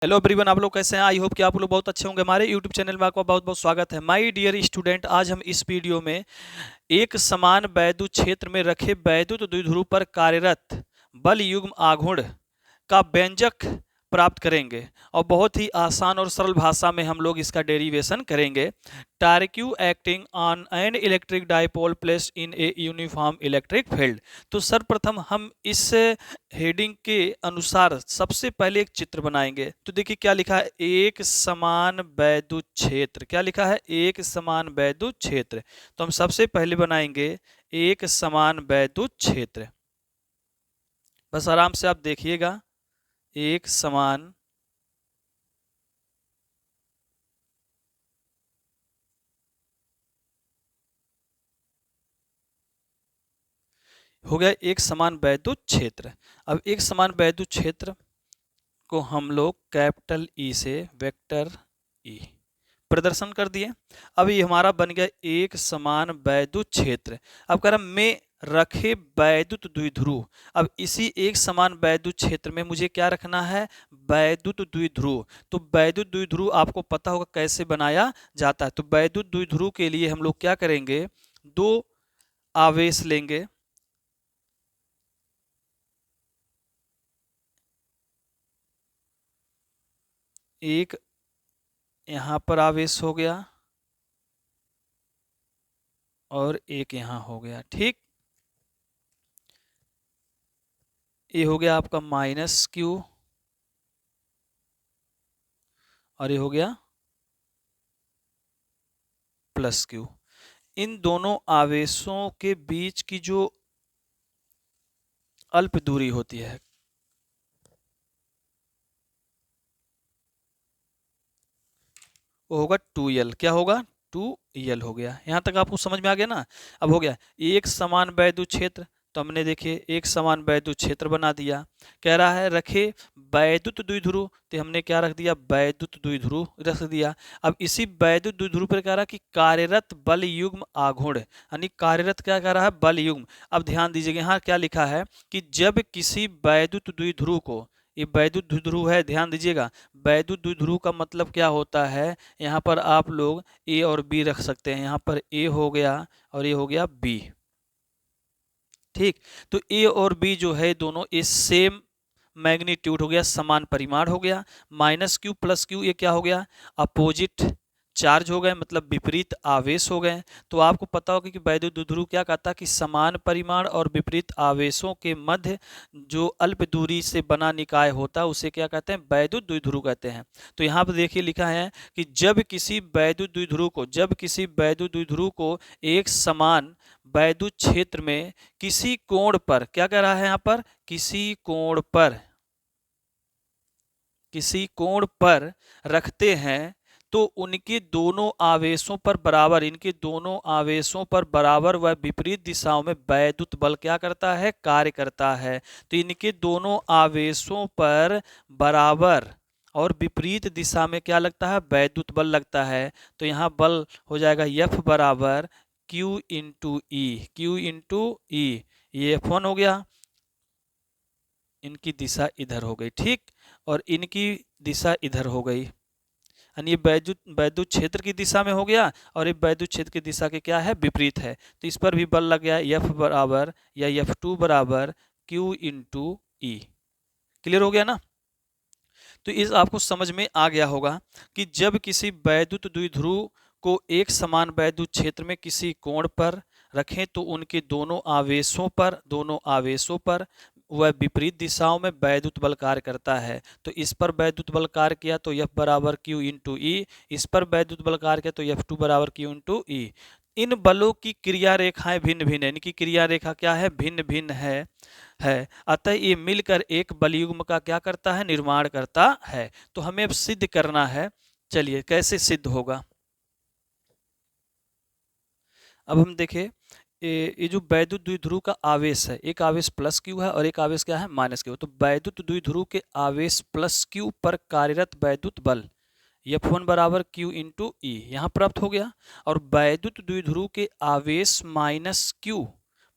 Hello everyone, आप लोग कैसे हैं? आई होप कि आप लोग बहुत अच्छे होंगे। हमारे यूट्यूब चैनल में आपका बहुत बहुत स्वागत है। माय डियर स्टूडेंट, आज हम इस वीडियो में एक समान वैद्युत क्षेत्र में रखे वैद्युत द्विध्रुव पर कार्यरत बल युग्म आघूर्ण का व्यंजक प्राप्त करेंगे और बहुत ही आसान और सरल भाषा में हम लोग इसका डेरिवेशन करेंगे। Torque acting on an electric dipole placed in a uniform electric field. तो सर्वप्रथम हम इस हेडिंग के अनुसार सबसे पहले एक चित्र बनाएंगे। तो देखिए क्या लिखा है, एक समान वैद्युत क्षेत्र। क्या लिखा है? एक समान वैद्युत क्षेत्र। तो हम सबसे पहले बनाएंगे एक समान वैद्युत क्षेत्र। बस आराम से आप देखिएगा, एक समान हो गया, एक समान वैद्युत क्षेत्र। अब एक समान वैद्युत क्षेत्र को हम लोग कैपिटल ई से वेक्टर ई प्रदर्शन कर दिए। अब ये हमारा बन गया एक समान वैद्युत क्षेत्र। अब कह रहा में रखे वैद्युत द्विध्रुव। अब इसी एक समान वैद्युत क्षेत्र में मुझे क्या रखना है? वैद्युत द्विध्रुव। तो वैद्युत द्विध्रुव आपको पता होगा कैसे बनाया जाता है। तो वैद्युत द्विध्रुव के लिए हम लोग क्या करेंगे, दो आवेश लेंगे। एक यहां पर आवेश हो गया और एक यहां हो गया। ठीक, ये हो गया आपका माइनस क्यू और ये हो गया प्लस क्यू। इन दोनों आवेशों के बीच की जो अल्प दूरी होती है, वो होगा 2l। क्या होगा? 2l हो गया। यहां तक आपको समझ में आ गया ना? अब हो गया एक समान वैद्युत क्षेत्र। तो हमने देखिए एक समान वैद्युत क्षेत्र बना दिया। कह रहा है रखे वैद्युत द्विध्रुव, तो हमने क्या रख दिया? वैद्युत द्विध्रुव रख दिया। अब इसी वैद्युत द्विध्रुव पर कह रहा है कि कार्यरत बल युग्म आघूर्ण, यानी कार्यरत क्या कह रहा है? बल युग्म। अब ध्यान दीजिएगा, यहाँ क्या लिखा है कि जब किसी वैद्युत द्विध्रुव को, ये वैद्युत द्विध्रुव है, ध्यान दीजिएगा। वैद्युत द्विध्रुव का मतलब क्या होता है? यहाँ पर आप लोग ए और बी रख सकते हैं। यहाँ पर ए हो गया और ये हो गया बी। ठीक, तो ए और बी जो है दोनों इस सेम मैग्नीट्यूड हो गया, समान परिमाण हो गया। माइनस क्यू प्लस क्यू ये क्या हो गया? अपोजिट चार्ज हो गए, मतलब विपरीत आवेश हो गए। तो आपको पता होगा कि वैद्युत द्विध्रुव क्या कहता है कि समान परिमाण और विपरीत आवेशों के मध्य जो अल्प दूरी से बना निकाय होता है उसे क्या कहते हैं? वैद्युत द्विध्रुव कहते हैं। तो यहाँ पर देखिए लिखा है कि जब किसी वैद्युत द्विध्रुव को एक समान वैद्युत क्षेत्र में किसी कोण पर, क्या कह रहा है यहाँ पर? किसी कोण पर रखते हैं तो उनके दोनों आवेशों पर बराबर, इनके दोनों आवेशों पर बराबर व विपरीत दिशाओं में वैद्युत बल क्या करता है? कार्य करता है। तो इनके दोनों आवेशों पर बराबर और विपरीत दिशा में क्या लगता है? वैद्युत बल लगता है। तो यहाँ बल हो जाएगा F बराबर Q इंटू ई। ये F1 हो गया, इनकी दिशा इधर हो गई। ठीक, और इनकी दिशा इधर हो गई, यानी ये वैद्युत क्षेत्र की दिशा में हो गया और ये वैद्युत क्षेत्र की दिशा के क्या है? विपरीत है। तो इस पर भी बल लग गया F बराबर या F2 बराबर Q इंटू ई। क्लियर हो गया ना? तो इस आपको समझ में आ गया होगा कि जब किसी वैद्युत द्विध्रुव को एक समान वैद्युत क्षेत्र में किसी कोण पर रखें तो उनके दोनों आवेशों पर वह विपरीत दिशाओं में वैद्युत बल कार्य करता है। तो इस पर वैद्युत बल कार्य किया तो F बराबर Q इंटू ई, इस पर वैद्युत बल कार्य किया तो F2 बराबर Q इंटू ई। इन बलों की क्रिया रेखाएं भिन्न भिन्न है, इनकी क्रिया रेखा क्या है? भिन्न भिन्न है। अतः ये मिलकर एक बलयुग्म का क्या करता है? निर्माण करता है। तो हमें अब सिद्ध करना है। चलिए कैसे सिद्ध होगा? अब हम देखें, ये जो वैद्युत द्विध्रुव का आवेश है, एक आवेश प्लस क्यू है और एक आवेश क्या है? Minus Q. तो वैद्युत द्विध्रुव के आवेश प्लस क्यू पर कार्यरत वैद्युत बल F1 बराबर Q इंटू ई यहाँ प्राप्त हो गया, और वैद्युत द्विध्रुव के आवेश माइनस क्यू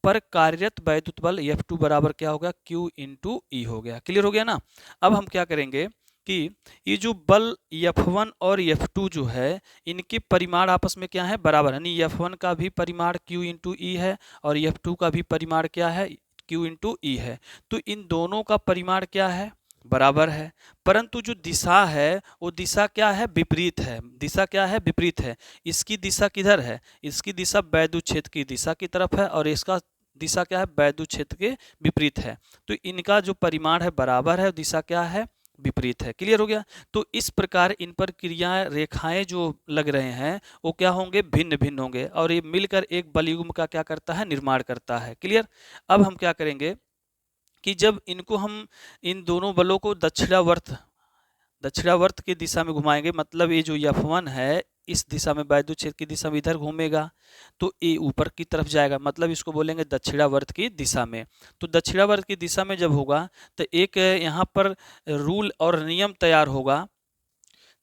पर कार्यरत वैद्युत बल F2 बराबर क्या होगा? Q इंटू ई हो गया। क्लियर हो गया ना? अब हम क्या करेंगे, कि ये जो बल F1 और F2 जो है इनके परिमाण आपस में क्या है, बराबर, यानी F1 का भी परिमाण Q इंटू ई है और F2 का भी परिमाण क्या है, Q इंटू ई है। तो इन दोनों का परिमाण क्या है, बराबर है। परंतु जो दिशा है वो दिशा क्या है, विपरीत है। दिशा क्या है, विपरीत है। इसकी दिशा किधर है, इसकी दिशा वैद्युत क्षेत्र की दिशा की तरफ है और इसका दिशा क्या है, वैद्युत क्षेत्र के विपरीत है। तो इनका जो परिमाण है बराबर है, दिशा क्या है, विपरीत है। क्लियर हो गया। तो इस प्रकार इन पर क्रियाएं, रेखाएं जो लग रहे हैं वो क्या होंगे, भिन्न भिन्न होंगे और ये मिलकर एक बलयुग्म का क्या करता है, निर्माण करता है। क्लियर। अब हम क्या करेंगे कि जब इनको हम इन दोनों बलों को दक्षिणावर्त की दिशा में घुमाएंगे, मतलब ये जो F1 है इस दिशा में, वैद्युत क्षेत्र की दिशा में इधर घूमेगा, तो ये ऊपर की तरफ जाएगा, मतलब इसको बोलेंगे दक्षिणावर्त की दिशा में। तो दक्षिणावर्त की दिशा में जब होगा तो एक यहाँ पर रूल और नियम तैयार होगा।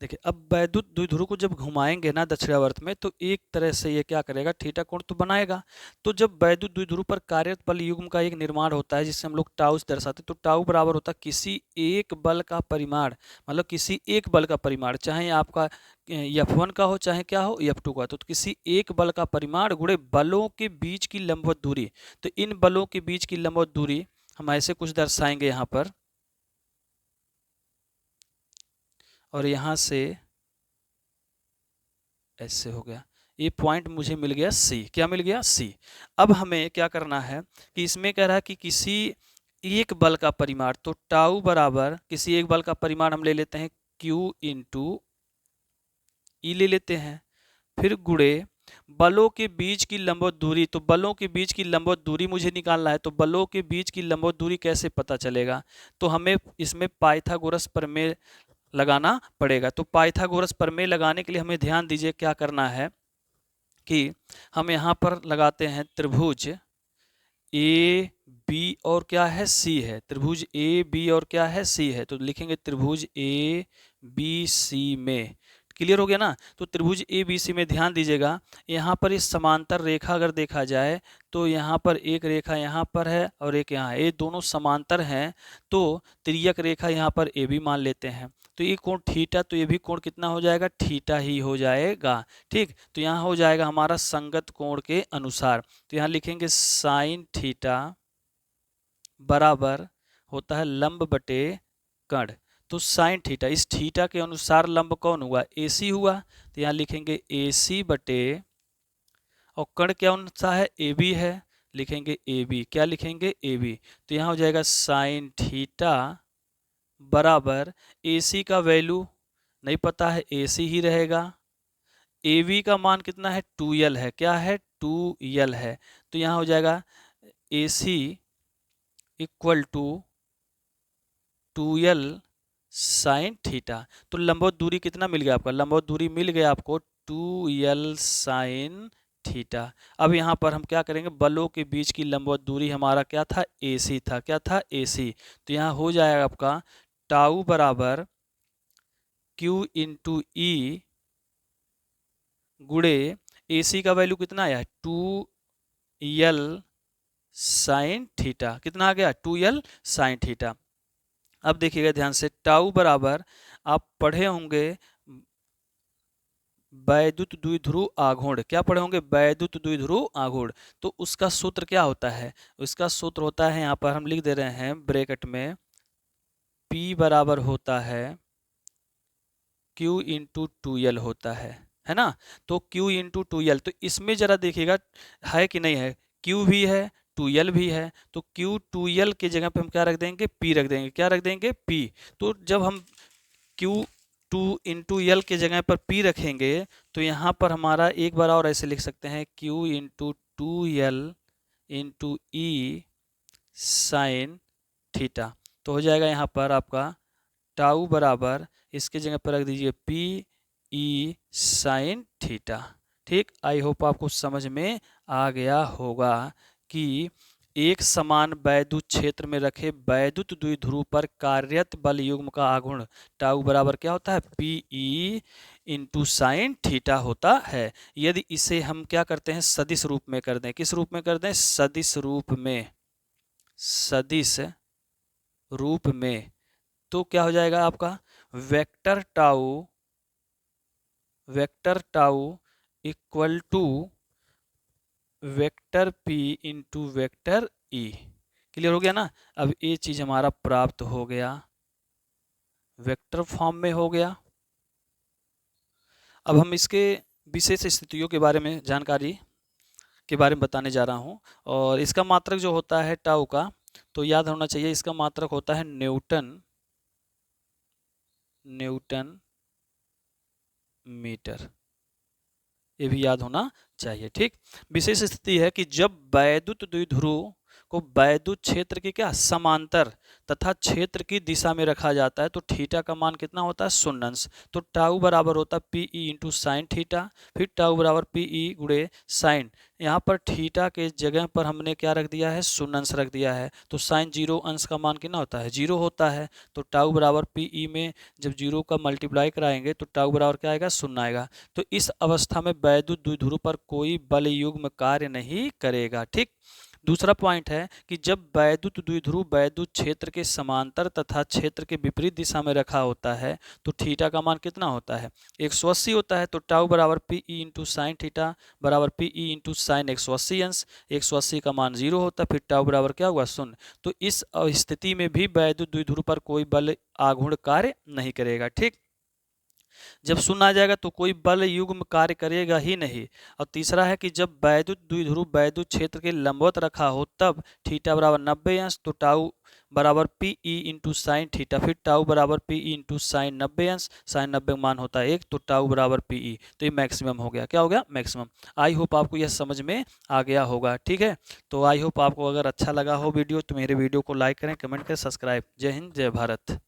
देखिए, अब वैद्युत द्विध्रुव को जब घुमाएंगे ना दक्षिणावर्त में, तो एक तरह से ये क्या करेगा, थीटा कोण तो बनाएगा। तो जब वैद्युत द्विध्रुव पर कार्यरत बल युग्म का एक निर्माण होता है जिससे हम लोग टाउ से दर्शाते हैं, तो टाउ बराबर होता है किसी एक बल का परिमाण, मतलब किसी एक बल का परिमाण, चाहे आपका F1 का हो चाहे क्या हो F2 का, तो किसी एक बल का परिमाण गुणे बलों के बीच की लंबवत दूरी। तो इन बलों के बीच की लंबवत दूरी हम ऐसे कुछ दर्शाएंगे यहाँ पर, और यहाँ से ऐसे हो गया। ये पॉइंट मुझे मिल गया C। क्या मिल गया, C। अब हमें क्या करना है कि इसमें कह रहा है कि किसी एक बल का परिमाण, तो टाउ बराबर किसी एक बल का परिमाण हम ले लेते हैं Q इंटू ई ले लेते हैं, फिर गुणे बलों के बीच की लंबवत दूरी। तो बलों के बीच की लंबवत दूरी मुझे निकालना है, तो बलों के बीच की लंबवत दूरी कैसे पता चलेगा, तो हमें इसमें पाइथागोरस प्रमेय लगाना पड़ेगा। तो पाइथागोरस प्रमेय लगाने के लिए हमें ध्यान दीजिए क्या करना है कि हम यहाँ पर लगाते हैं त्रिभुज ए बी और क्या है, सी है। त्रिभुज ए बी और क्या है, सी है। तो लिखेंगे त्रिभुज ए बी सी में। क्लियर हो गया ना। तो त्रिभुज ए बी सी में ध्यान दीजिएगा, यहाँ पर इस समांतर रेखा अगर देखा जाए तो यहाँ पर एक रेखा यहाँ पर है और एक यहाँ है, ये दोनों समांतर हैं। तो तिर्यक रेखा यहाँ पर ए बी मान लेते हैं, तो ये कोण थीटा, तो ये भी कोण कितना हो जाएगा, थीटा ही हो जाएगा। ठीक, तो यहाँ हो जाएगा हमारा संगत कोण के अनुसार। तो यहाँ लिखेंगे साइन थीटा बराबर होता है लंब बटे कर्ण। तो साइन थीटा, इस थीटा के अनुसार लंब कौन हुआ, AC हुआ। तो यहाँ लिखेंगे AC बटे, और कर्ण कौन सा है, AB है, लिखेंगे AB। क्या लिखेंगे, AB। तो यहाँ हो जाएगा साइन थीटा बराबर AC का वैल्यू नहीं पता है, AC ही रहेगा। AB का मान कितना है, 2L है। क्या है, 2L है। तो यहाँ हो जाएगा AC equal to 2L sine theta. तो लंबवत दूरी कितना मिल गया आपका, लंबवत दूरी मिल गया आपको 2L साइन थीटा। अब यहाँ पर हम क्या करेंगे, बलों के बीच की लंबवत दूरी हमारा क्या था, AC था। क्या था, AC। तो यहाँ हो जाएगा आपका टाउ बराबर Q इंटू ई गुणे AC का वैल्यू कितना आया, 2L साइन थीटा। कितना आ गया, 2L साइन थीटा। अब देखिएगा ध्यान से, टाउ बराबर आप पढ़े होंगे वैद्युत द्विध्रुव आघूर्ण। क्या पढ़े होंगे, वैद्युत द्विध्रुव आघूर्ण। तो उसका सूत्र क्या होता है, उसका सूत्र होता है, यहाँ पर हम लिख दे रहे हैं ब्रैकेट में, P बराबर होता है Q इंटू 2L होता है ना। तो Q इंटू 2L, तो इसमें जरा देखिएगा है कि नहीं है, Q भी है 2L भी है। तो Q 2L के जगह पे हम क्या रख देंगे, P रख देंगे। क्या रख देंगे, P। तो जब हम Q 2 इंटू L के जगह पर P रखेंगे तो यहाँ पर हमारा एक बार और ऐसे लिख सकते हैं, Q इंटू 2L इंटू ई साइन थीटा। तो हो जाएगा यहाँ पर आपका टाउ बराबर, इसके जगह पर रख दीजिए PE साइन थीटा। ठीक, आई होप आपको समझ में आ गया होगा कि एक समान वैद्युत क्षेत्र में रखे वैद्युत द्विध्रुव पर कार्यरत बल युग्म का आघूर्ण टाउ बराबर क्या होता है, PE इंटू साइन थीटा होता है। यदि इसे हम क्या करते हैं, सदिश रूप में कर दें। किस रूप में कर दें, सदिश रूप में। सदिश रूप में तो क्या हो जाएगा आपका, vector tau equal to vector p into vector e। Clear हो गया ना। अब ये चीज हमारा प्राप्त हो गया, वेक्टर फॉर्म में हो गया। अब हम इसके विशेष स्थितियों के बारे में जानकारी के बारे में बताने जा रहा हूँ। और इसका मात्रक जो होता है टाउ का, तो याद होना चाहिए इसका मात्रक होता है न्यूटन मीटर। ये भी याद होना चाहिए। ठीक। विशेष स्थिति है कि जब वैद्युत द्विध्रुव को वैद्युत क्षेत्र के क्या समांतर तथा क्षेत्र की दिशा में रखा जाता है तो थीटा का मान कितना होता है, 0 अंश। तो टाउ बराबर होता है P E into sine theta, फिर टाउ बराबर पी ई गुणे साइन। यहाँ पर थीटा के जगह पर हमने क्या रख दिया है, 0 अंश रख दिया है। तो साइन 0 अंश का मान कितना होता है, 0 होता है। तो टाउ बराबर पी ई में जब 0 का मल्टीप्लाई कराएंगे तो टाउ बराबर क्या आएगा, 0 आएगा। तो इस अवस्था में वैद्युत द्विध्रुव पर कोई बल युग्म कार्य नहीं करेगा। ठीक। दूसरा पॉइंट है कि जब वैद्युत द्विध्रुव वैद्युत क्षेत्र के समांतर तथा क्षेत्र के विपरीत दिशा में रखा होता है तो थीटा का मान कितना होता है, 180 होता है। तो टाउ बराबर P E into sine theta बराबर पी ई इंटू साइन 180 अंश। 180 का मान 0 होता है, फिर टाउ बराबर क्या हुआ, 0। तो इस स्थिति में भी वैद्युत द्विध्रुव पर कोई बल आघूर्ण कार्य नहीं करेगा। ठीक। जब 0 आ जाएगा तो कोई बल युग्म कार्य करेगा ही नहीं। और तीसरा है कि जब वैद्युत द्विध्रुव वैद्युत क्षेत्र के लंबवत रखा हो तब थीटा बराबर 90 अंश। तो टाउ बराबर P E into sine theta, फिर टाउ बराबर पी ई इंटू साइन 90 अंश। साइन 90 मान होता है 1, तो टाउ बराबर पी ई। तो ये मैक्सिमम हो गया। क्या हो गया, मैक्सिमम। आई होप आपको यह समझ में आ गया होगा। ठीक है। तो आई होप आपको अगर अच्छा लगा हो वीडियो तो मेरे वीडियो को लाइक करें, कमेंट करें, सब्सक्राइब। जय हिंद, जय भारत।